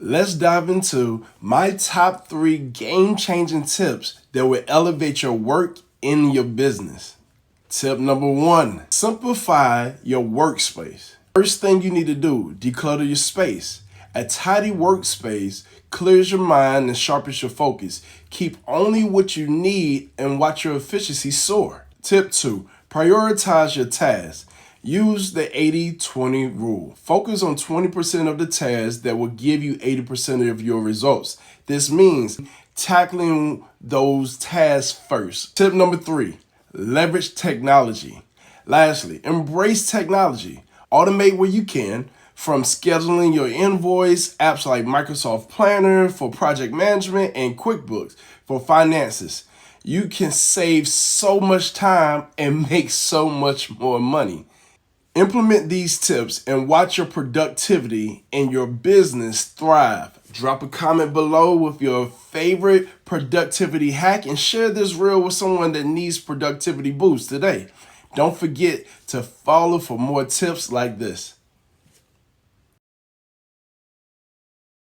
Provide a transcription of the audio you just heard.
Let's dive into my top 3 game-changing tips that will elevate your work in your business. Tip number 1, simplify your workspace. First thing you need to do, declutter your space. A tidy workspace clears your mind and sharpens your focus. Keep only what you need and watch your efficiency soar. Tip 2, prioritize your tasks. Use the 80-20 rule. Focus on 20% of the tasks that will give you 80% of your results. This means tackling those tasks first. Tip number 3, leverage technology. Lastly, embrace technology. Automate where you can, from scheduling your invoice, apps like Microsoft Planner for project management, and QuickBooks for finances. You can save so much time and make so much more money. Implement these tips and watch your productivity and your business thrive. Drop a comment below with your favorite productivity hack and share this reel with someone that needs productivity boost today. Don't forget to follow for more tips like this.